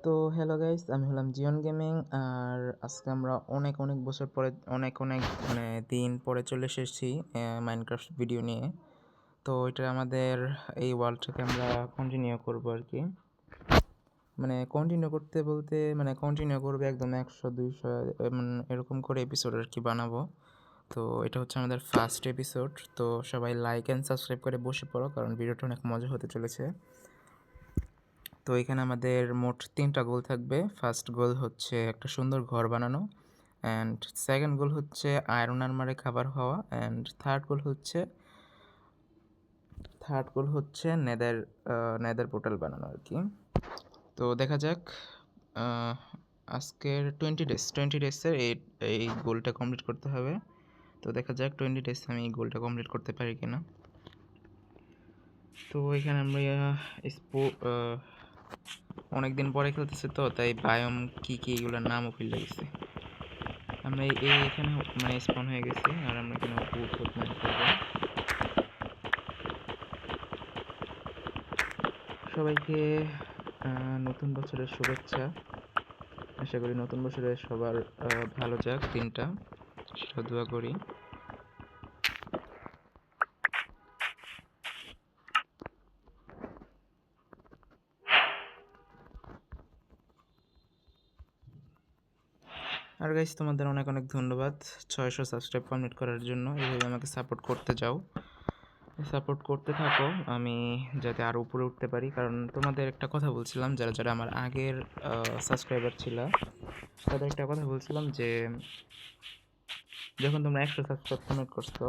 তো hello guys, আমি হলাম জিওন গেমিং। আর আজকে আমরা অনেক অনেক বছর পরে অনেক মানে দিন পরে চলে এসেছি মাইনক্রাফট ভিডিও নিয়ে। তো এটা আমাদের এই ওয়ার্ল্ডটাকে আমরা কন্টিনিউ করবো আর কি। মানে কন্টিনিউ করতে বলতে মানে কন্টিনিউ করবে একদম 100 200 এরকম করে এপিসোড আর কি বানাবো। তো এটা হচ্ছে আমাদের ফার্স্ট এপিসোড। তো সবাই লাইক অ্যান্ড সাবস্ক্রাইব করে বসে পড়ো, কারণ ভিডিওটা অনেক মজা হতে চলেছে। তো এখানে আমাদের মোট 3টা গোল থাকবে। ফার্স্ট গোল হচ্ছে একটা সুন্দর ঘর বানানো, অ্যান্ড সেকেন্ড গোল হচ্ছে আয়রন আর্মারে খাবার হওয়া, অ্যান্ড থার্ড গোল হচ্ছে নেদার পোর্টাল বানানো আর কি। তো দেখা যাক, আজকের 20 ডেজের এই গোলটা কমপ্লিট করতে হবে। তো দেখা যাক 20 ডেজ আমি এই গোলটা কমপ্লিট করতে পারি কিনা। তো এখানে আমরা অনেকদিন পরে খেলতেছি, তো তাই বায়োম কি এগুলোর নামও ভুলে গেছি। আমরা এখানে মানে স্পন হয়ে গেছি, আর আমরা এখানে উড মাইন করব। সবাইকে নতুন বছরের শুভেচ্ছা। আশা করি নতুন বছরে সবার ভালো যাক দিনটা, সেটা দোয়া করি। আর গাইস, তোমাদের অনেক অনেক ধন্যবাদ 600 সাবস্ক্রাইব কমপ্লিট করার জন্য। এইভাবে আমাকে সাপোর্ট করতে থাকো, আমি যাতে আরও উপরে উঠতে পারি। কারণ তোমাদের একটা কথা বলছিলাম, যারা আমার আগের সাবস্ক্রাইবার ছিল, তাদের একটা কথা বলছিলাম যে যখন তোমরা 100 সাবস্ক্রাইব কমপ্লিট করছো,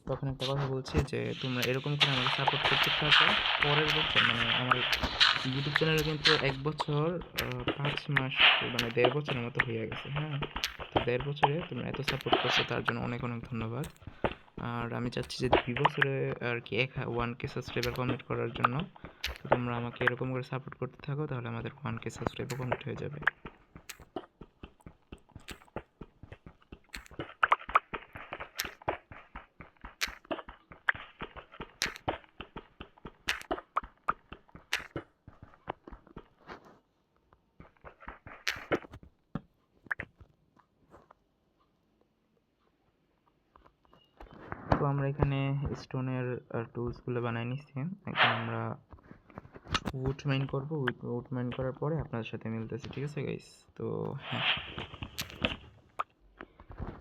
তখন একটা কথা বলছি যে তোমরা এরকম করে আমাকে সাপোর্ট করতে থাকো। পরের বছর মানে আমার ইউটিউব চ্যানেলে কিন্তু 1 বছর 5 মাস মানে 1.5 বছরের মতো হয়ে গেছে। হ্যাঁ, তো 1.5 বছরে তোমরা এত সাপোর্ট করছো, তার জন্য অনেক অনেক ধন্যবাদ। আর আমি চাচ্ছি যে 2 বছরে আর কি 1K সাবস্ক্রাইবার কমপ্লিট করার জন্য। তো তোমরা আমাকে এরকম করে সাপোর্ট করতে থাকো, তাহলে আমাদের 1K সাবস্ক্রাইবার কমপ্লিট হয়ে যাবে। তো আমরা এখানে স্টোনের টুলসগুলো বানাই নিচ্ছি। এখন আমরা উড মাইন করবো। উড মাইন করার পরে আপনাদের সাথে মিলতেছি, ঠিক আছে গাইস? তো হ্যাঁ,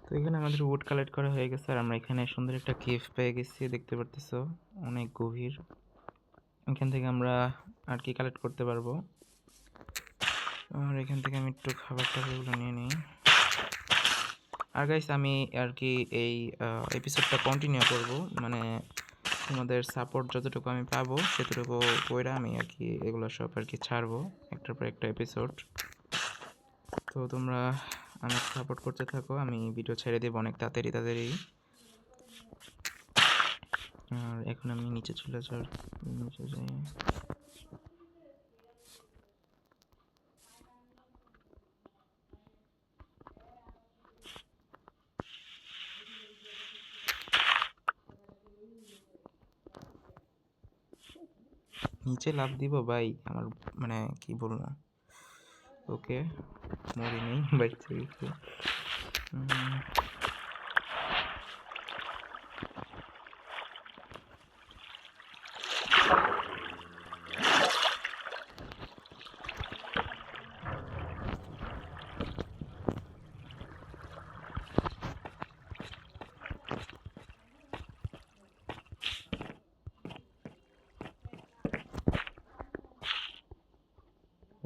তো এখানে আমাদের উড কালেক্ট করা হয়ে গেছে, আর আমরা এখানে সুন্দর একটা কেভ পেয়ে গেছি, দেখতে পারতেছো অনেক গভীর। এখান থেকে আমরা আর কি কালেক্ট করতে পারবো। আর এখান থেকে আমি একটু খাবার টাবারগুলো নিয়ে নিই। আর গাইস, আমি আর কি এই এপিসোডটা কন্টিনিউ করব, মানে তোমাদের সাপোর্ট যতটুকু আমি পাবো সেতটুকু কইরা আমি আর কি এগুলো সব আর কি ছাড়বো একটার পর একটা এপিসোড। তো তোমরা আমাকে সাপোর্ট করতে থাকো, আমি ভিডিও ছেড়ে দেবো অনেক তাড়াতাড়ি। আর এখন আমি নিচে যাই। নিচে লাফ দিব ভাই, আমার মানে কি বলবো। ওকে, মরি নেই, বাইচে গেছি।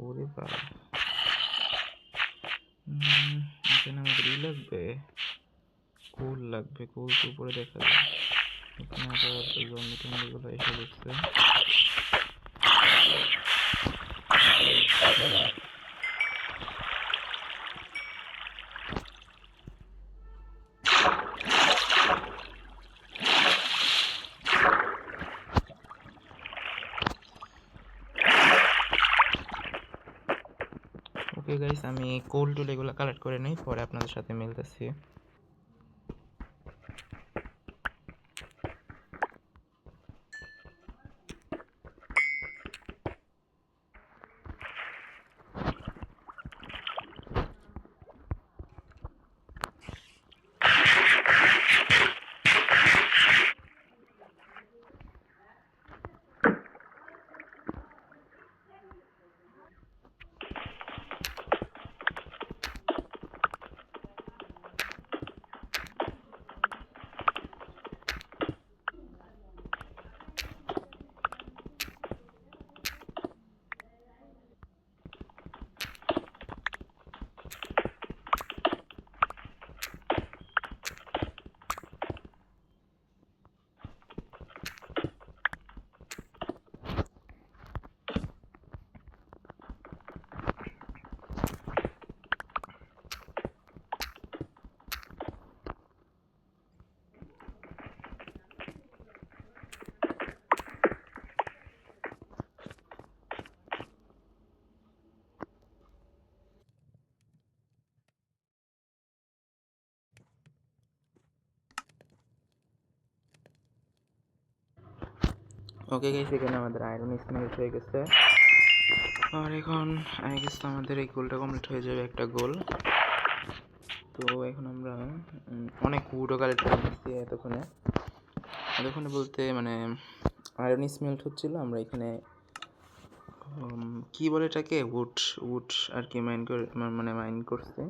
ওরে বাবা, এখানে আমাদের লাগবে, কোল লাগবে। কোল তো উপরে দেখা যায়। এখানে আবার জম্বি টম্বিগুলো এসে বসছে। ওকে গাইস, আমি কোল টুল এগুলো কালেক্ট করে নিই, পরে আপনাদের সাথে মিলতেছি। ওকে গাইস, এখানে আমাদের আয়রন স্মেল্ট হয়ে গেছে। আর এখন আই গেস আমাদের এই গোলটা কমপ্লিট হয়ে যাবে, একটা গোল। তো এখন আমরা অনেক উডও কালেক্ট করে নিচ্ছি এতক্ষণে বলতে মানে আয়রন স্মেল্ট হচ্ছিল। আমরা এখানে কি বলে এটাকে, উড আর কি মাইন করছে।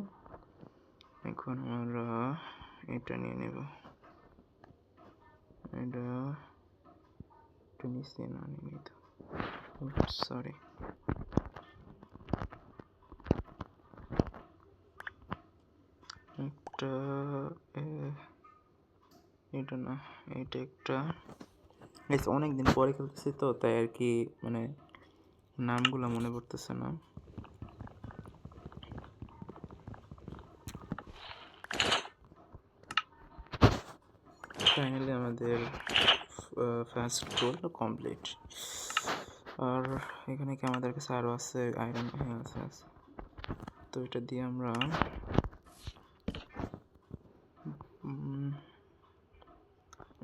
এখন আমরা এটা নিয়ে নেব, এটা একটু নিচে না নিই তো, সরি। একটা এটা না, এটা একটা অনেকদিন পরে খেলতেছি তো, তাই আর কি মানে নামগুলো মনে পড়তেছে না। ফাইনালি আমাদের ফার্স্ট গোল কমপ্লিট। আর এখানে কি আমাদের কাছে আরও আছে আয়রন? হ্যাঁ আছে। তো এটা দিয়ে আমরা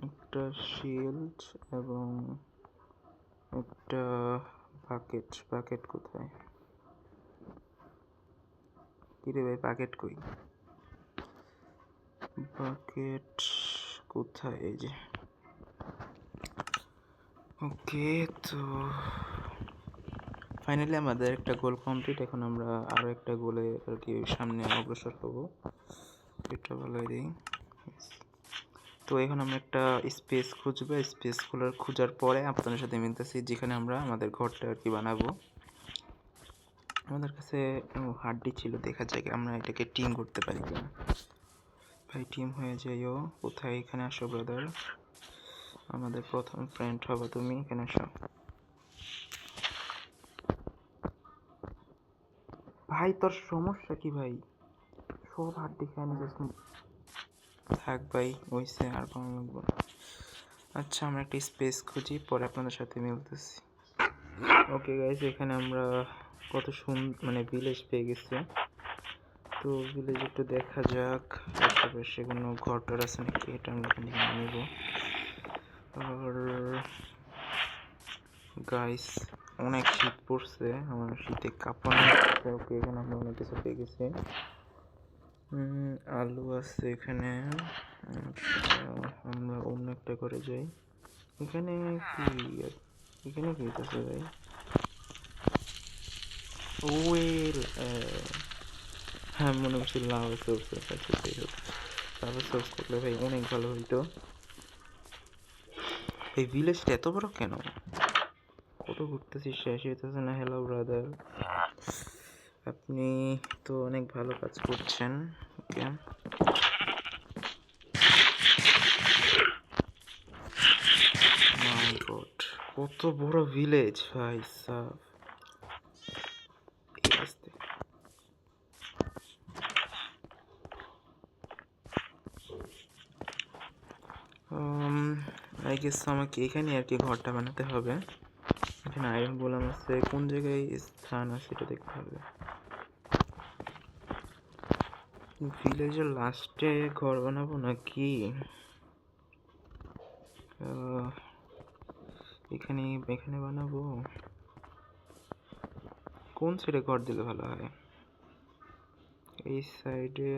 একটা শিল্ড এবং একটা বাকেট কোথায়? কিরে ভাই, বাকেট কই? বাকেট কোথায়? এই যে। ওকে, তো ফাইনালি আমাদের একটা গোল কমপ্লিট। এখন আমরা আরও একটা গোলে আর কি সামনে অগ্রসর হব। এটা বলে দিই। তো এখন আমরা একটা স্পেস খুঁজবো, খোঁজার পরে আপনাদের সাথে মিলতেছি, যেখানে আমরা আমাদের ঘরটা আর কি বানাবো। আমাদের কাছে হাড্ডি ছিল, দেখা যায় আমরা এটাকে টিম করতে পারি কিনা। ভাই টিম হয়ে যাইও। কোথায়? এখানে আসো ব্রাদার, আমাদের প্রথম ফ্রেন্ড হবে তুমি। এখানে আসো ভাই। তোর সমস্যা কি ভাই? সব হাড্ডি খায় না। থাক ভাই, হইছে, আর কোনো লাগবো না। আচ্ছা, আমরা একটা স্পেস খুঁজি, পরে আপনাদের সাথে মিলতেছি। ওকে গাইস, এখানে আমরা কত মানে ভিলেজ পেয়ে গেছি। তো ভিলেজ একটু দেখা যাক আশেপাশে কোনো ঘরটার আছে নাকি, এটা আমরা এখান থেকে নেব। আর গাইস অনেক শীত পড়ছে, আমার শীতে কাঁপানো। ওকে, এখানে আমরা অনেক কিছু পেয়ে গেছি। আলু আছে এখানে। আমরা অন্য একটা করে যাই। এখানে কি হইতেছে ভাই? ওয়েল, হ্যাঁ মনে করছি লাভা সোর্স আছে। যাই হোক, লাভা সোর্স থাকলে ভাই অনেক ভালো হইতো। এই ভিলেজটা এত বড় কেন? কত ঘুরতেছি, শেষ হইতেছে না। হ্যালো ব্রাদার, আপনি তো অনেক ভালো কাজ করছেন। ওকে, মাই গড, কত বড় ভিলেজ ভাই সাহ। আই গেস আমাকে এখানে আর কি ঘরটা বানাতে হবে। এখানে আয়রন গোলাম আছে, কোন জায়গায় স্থান আছে এটা দেখতে হবে। ভিলেজের লাস্টে ঘর বানাবো নাকি এখানে বানাবো? কোন সাইডে ঘর দিলে ভালো হয়? এই সাইডে।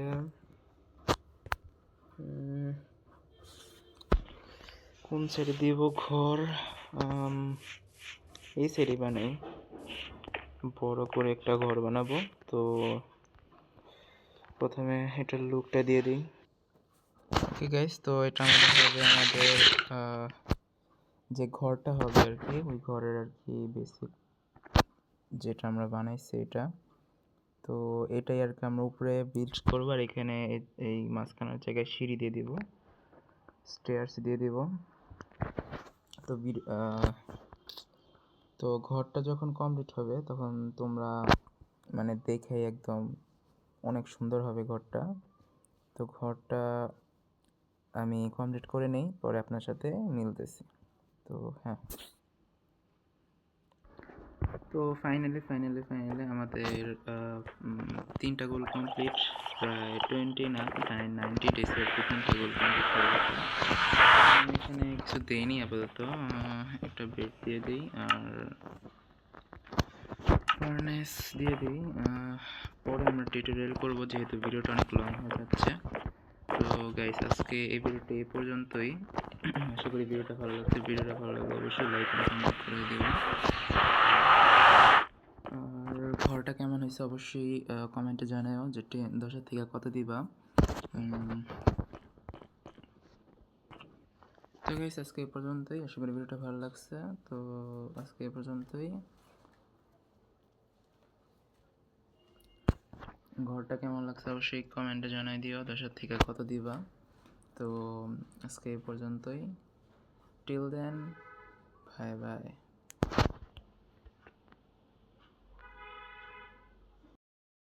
কোন সাইডে দিব ঘর? এই সাইডে বানাই, বড় করে একটা ঘর বানাবো। তো প্রথমে এটার লুকটা দিয়ে দিই। ওকে গাইস, তো এটা আমাদের যে ঘরটা হবে আর কি, ওই ঘরের আর কি বেসিক যেটা আমরা বানাইছি এটা। তো এটাই আর কি আমরা উপরে বিল্ড করবো। আর এখানে এই মাঝখানের জায়গায় সিঁড়ি দিয়ে দিব, স্টেয়ার্স দিয়ে দিব। তো তো ঘরটা যখন কমপ্লিট হবে তখন তোমরা মানে দেখে একদম অনেক সুন্দর হবে ঘরটা। তো ঘরটা আমি কমপ্লিট করে নেই, পরে আপনার সাথে মিলতেছি। তো হ্যাঁ। তো ফাইনালি আমাদের 3টা গোল কমপ্লিট, প্রায় 20 না 90 ডেজে আর কি 3টা গোল কমপ্লিট হয়ে গেছে। আমি এখানে কিছু দেইনি আপাতত, একটা বেড দিয়ে দিই আর ফার্নেস দিয়ে দিই। পরে আমরা টিউটোরিয়াল করব, যেহেতু ভিডিওটা অনেক লং হয়ে যাচ্ছে। তো গাইস, আজকে এই ভিডিওটা এই পর্যন্তই। আশা করি ভিডিওটা ভালো লাগছে। ভিডিওটা ভালো লাগলে অবশ্যই লাইক এবং কমেন্ট করে দিও। আর ঘরটা কেমন হয়েছে অবশ্যই কমেন্টে জানাও, যে 10 থেকে কত দিবা। তো গাইস, আজকে এই পর্যন্তই। আশা করি ভিডিওটা ভালো লাগছে। তো আজকে এই পর্যন্তই। ঘরটা কেমন লাগছে অবশ্যই কমেন্টে জানাই দিও, 10 থেকে কত দিবা। তো আজকে এই পর্যন্তই। Till then, bye by.